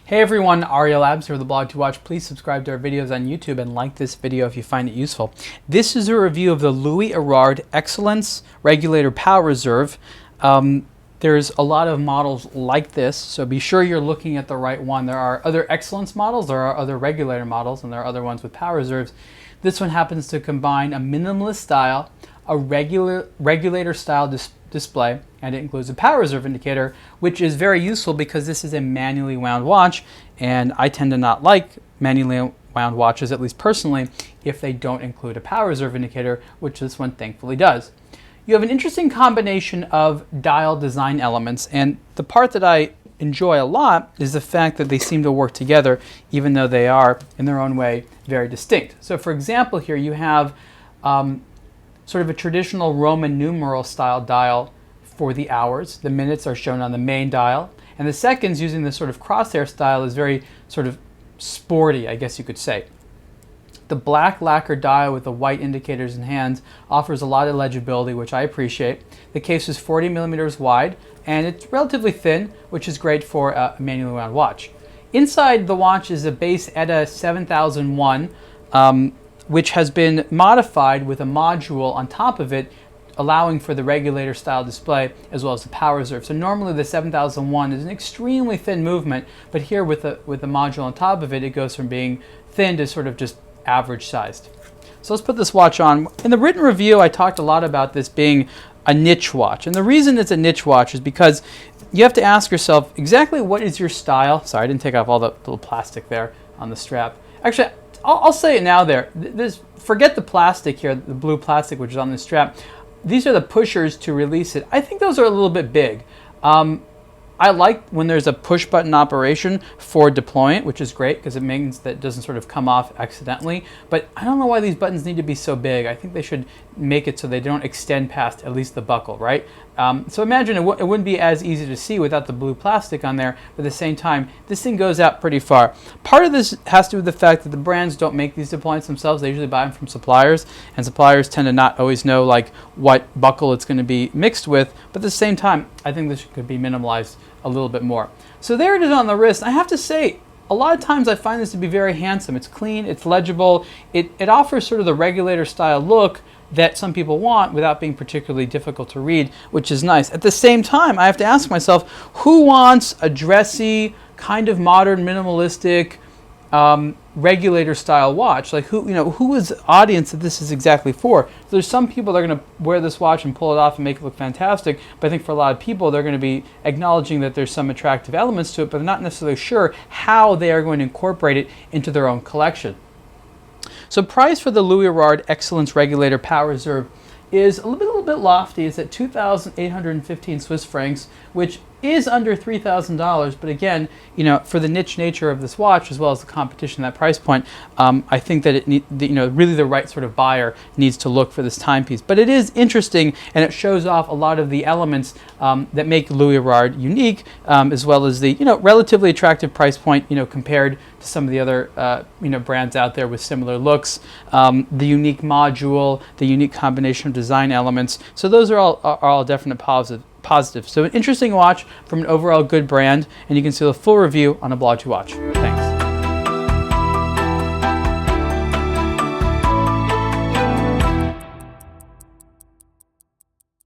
Hey everyone, Ariel Adams here with aBlogtoWatch. Please subscribe to our videos on YouTube and like this video if you find it useful. This is a review of the Louis Erard Excellence Regulator Power Reserve. There's a lot of models like this, so be sure you're looking at the right one. There are other Excellence models, there are other Regulator models, and there are other ones with power reserves. This one happens to combine a minimalist style, a regulator style display, and it includes a power reserve indicator, which is very useful because this is a manually wound watch, and I tend to not like manually wound watches, at least personally, if they don't include a power reserve indicator, which this one thankfully does. You have an interesting combination of dial design elements, and the part that I enjoy a lot is the fact that they seem to work together, even though they are, in their own way, very distinct. So for example, here you have sort of a traditional Roman numeral style dial for the hours. The minutes are shown on the main dial, and the seconds, using this sort of crosshair style, is very sort of sporty, I guess you could say. The black lacquer dial with the white indicators and hands offers a lot of legibility, which I appreciate. The case is 40 millimeters wide, and it's relatively thin, which is great for a manually wound watch. Inside the watch is a base ETA 7001, which has been modified with a module on top of it, allowing for the regulator style display as well as the power reserve. So normally the 7001 is an extremely thin movement, but here with the module on top of it, it goes from being thin to sort of just average sized. So let's put this watch on. In the written review, I talked a lot about this being a niche watch. And the reason it's a niche watch is because you have to ask yourself exactly what is your style. Sorry, I didn't take off all the little plastic there on the strap. Actually, I'll say it now there. Forget the plastic here, the blue plastic which is on the strap. These are the pushers to release it. I think those are a little bit big. I like when there's a push button operation for deploying it, which is great because it means that it doesn't sort of come off accidentally. But I don't know why these buttons need to be so big. I think they should make it so they don't extend past at least the buckle, right? So imagine it wouldn't be as easy to see without the blue plastic on there, but at the same time, this thing goes out pretty far. Part of this has to do with the fact that the brands don't make these deployments themselves. They usually buy them from suppliers, and suppliers tend to not always know like what buckle it's going to be mixed with, but at the same time, I think this could be minimalized a little bit more. So there it is on the wrist. I have to say, a lot of times I find this to be very handsome. It's clean, it's legible, it offers sort of the regulator style look that some people want without being particularly difficult to read, which is nice. At the same time, I have to ask myself, who wants a dressy, kind of modern, minimalistic, regulator style watch? Like who is the audience that this is exactly for? There's some people that are going to wear this watch and pull it off and make it look fantastic, but I think for a lot of people they're going to be acknowledging that there's some attractive elements to it, but they're not necessarily sure how they are going to incorporate it into their own collection. So price for the Louis Erard Excellence Regulator Power Reserve is a little bit lofty. It's at 2,815 Swiss francs, which is under $3,000. But again, for the niche nature of this watch, as well as the competition at that price point, I think that it really the right sort of buyer needs to look for this timepiece. But it is interesting, and it shows off a lot of the elements that make Louis Erard unique, as well as the relatively attractive price point, compared to some of the other brands out there with similar looks. The unique module, the unique combination of design elements. So those are all definite positive. So an interesting watch from an overall good brand, and you can see the full review on aBlogtoWatch.